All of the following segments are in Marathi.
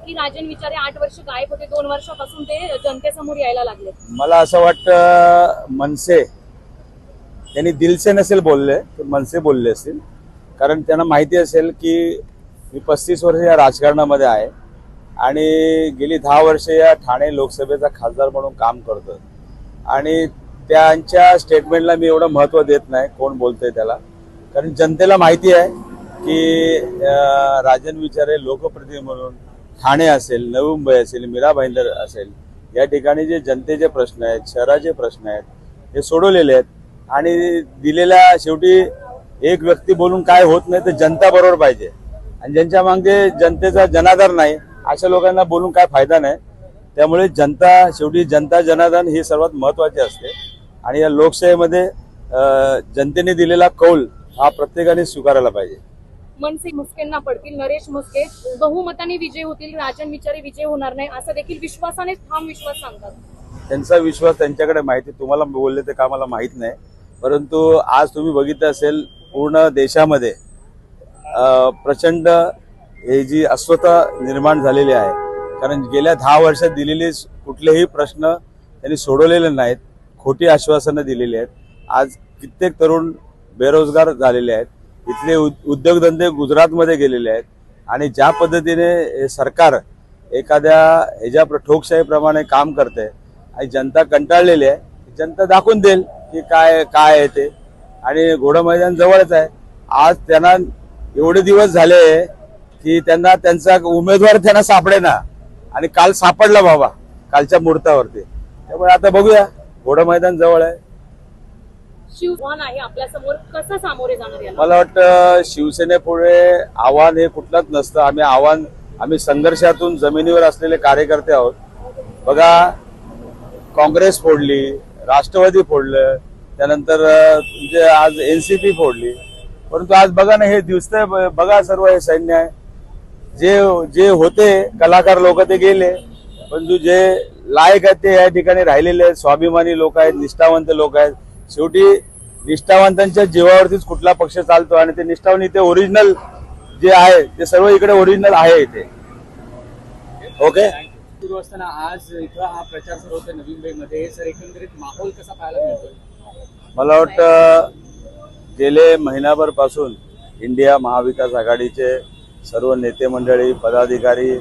की राजन विचारे 8 वर्ष गायब होते, 2 वर्षापासून ते जनतेसमोर यायला लागले? मला असं वाटतं मनसे त्यांनी दिलसे नसेल बोलले, तर मनसे बोलले असतील. कारण त्यांना माहिती असेल की मी 35 वर्ष या राजकारणामध्ये आहे आणि गेली 10 वर्ष या ठाणे लोकसभेचा खासदार म्हणून काम करतो आणि त्यांच्या स्टेटमेंटला मी एवढं महत्त्व देत नाही कोण बोलतंय त्याला. कारण जनतेला माहिती आहे की राजन विचारे लोकप्रतिनिधी म्हणून ठाणे असेल, नवी मुंबई असेल, मीरा भाईंदर असेल, या ठिकाणी जे जनतेचे प्रश्न आहेत, शहराचे प्रश्न आहेत, हे सोडवलेले आहेत. आणि दिलेल्या शेवटी एक व्यक्ती बोलून काय होत नाही, तर जनता बरोबर पाहिजे. आणि ज्यांच्या मागे जनतेचा जनाधार नाही अशा लोकांना बोलून काय फायदा नाही. त्यामुळे जनता शेवटी जनता जनाधार ही सर्वात महत्त्वाची असते. आणि या लोकशाहीमध्ये जनतेने दिलेला कौल हा प्रत्येकाने स्वीकारायला पाहिजे. मनसे मुस्केंना पडतील, नरेश मुस्के बहुमताने विजय होतील, राजन विचारे विजय होणार नाही असं देखील विश्वासाने ठाम विश्वास सांगतात. त्यांचा विश्वास त्यांच्याकडे माहिती, तुम्हाला बोलले ते का मला माहित नाही. परंतु आज तुम्ही बघितलं असेल पूर्ण देशामध्ये प्रचंड हे जी अस्वस्थता निर्माण झालेली आहे. कारण गेल्या 10 वर्षात दिलेले कुठलेही प्रश्न त्यांनी सोडवलेले नाहीत, खोटी आश्वासनं दिलेली आहेत. आज कित्येक तरुण बेरोजगार झालेले आहेत, इथले उद्योगधंदे गुजरातमध्ये गेलेले आहेत. आणि ज्या पद्धतीने सरकार एखाद्या ह्याच्या ठोकशाहीप्रमाणे काम करते आणि जनता कंटाळलेली आहे, जनता दाखवून देईल की काय काय आहे ते. आणि घोडा मैदान जवळच आहे. आज त्यांना एवढे दिवस झाले की त्यांना त्यांचा उमेदवार त्यांना सापडेना आणि काल सापडला बाबा कालच्या मुहूर्तावरती. त्यामुळे आता बघूया, घोडा मैदान जवळ आहे. शिवसेना आहे आपल्या समोर, कसं सामोरे जाणार याला? मला वाटतं शिवसेनेपुढे आव्हान हे कुठलंच नसतं. आम्ही संघर्षातून जमिनीवर असलेले कार्यकर्ते आहोत. बघा, काँग्रेस फोडली, राष्ट्रवादी फोडलं, त्यानंतर म्हणजे आज एनसीपी फोडली. परंतु आज बघा ना, हे दिसतंय बघा, सर्व हे सैन्य आहे. जे होते कलाकार लोक ते गेले, परंतु जे लायक आहेत ते या ठिकाणी राहिलेले आहेत. स्वाभिमानी लोक आहेत, निष्ठावंत लोक आहेत. शेवटी निष्ठावंतांच्या जीवावरतीच कुठला पक्ष चालतो आणि ते निष्ठावंत इथे ओरिजिनल जे आहे ते सर्व इकडे ओरिजिनल आहे इथे. ओके, सुरू असताना आज इथं हा प्रचार सुरू होता नवी मुंबईमध्ये. सर, एकंदरीत माहोल कसा पाहायला मिळतोय? मला वाटतं गेले महिनाभर पासून इंडिया महाविकास आघाडीचे सर्व नेते मंडळी, पदाधिकारी,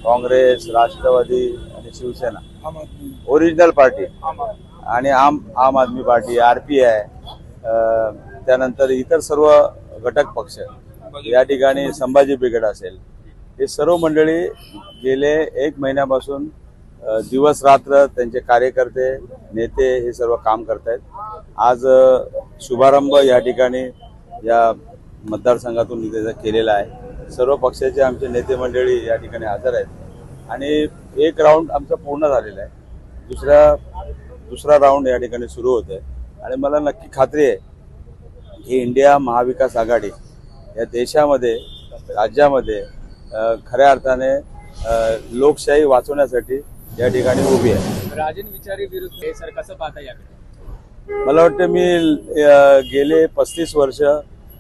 काँग्रेस, राष्ट्रवादी आणि शिवसेना, ओरिजिनल पार्टी आणि आम आदमी पार्टी, RPI, त्यानंतर इतर सर्व घटक पक्ष, या ठिकाणी संभाजी ब्रिगेड असेल, हे सर्व मंडळी गेले 1 महिन्यापासून दिवस रात्र त्यांचे कार्यकर्ते, नेते हे सर्व काम करत आहेत. आज शुभारंभ या ठिकाणी या मतदारसंघातून केलेला आहे. सर्व पक्षाचे आमचे नेते मंडळी या ठिकाणी हजर आहेत आणि एक राऊंड आमचा पूर्ण झालेला आहे. दुसरा राऊंड या ठिकाणी सुरू होत आहे. आणि मला नक्की खात्री आहे की इंडिया महाविकास आघाडी या देशामध्ये, राज्यामध्ये खऱ्या अर्थाने लोकशाही वाचवण्यासाठी या ठिकाणी उभी आहे. राजन विचारे विरुद्ध हे सर कसं पाहता याकडे? मला वाटतं मी गेले 35 वर्ष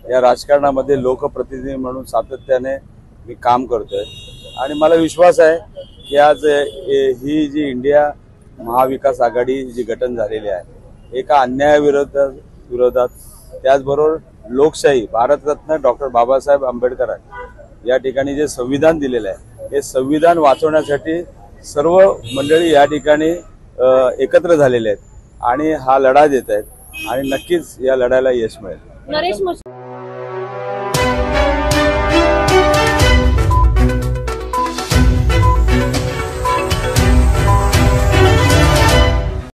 या राजकारणामध्ये लोकप्रतिनिधी म्हणून सातत्याने मी काम करतोय आणि मला विश्वास आहे की आज ही जी इंडिया महाविकास आघाडी जी गठन झालेली आहे, एका अन्यायाविरोधात, त्याचबरोबर लोकशाही, भारतरत्न डॉक्टर बाबासाहेब आंबेडकर या ठिकाणी जे संविधान दिलेलं आहे, हे संविधान वाचवण्यासाठी सर्व मंडळी या ठिकाणी एकत्र झालेले आहेत आणि हा लढा देत आहेत आणि नक्कीच या लढ्याला यश मिळेल. नरेश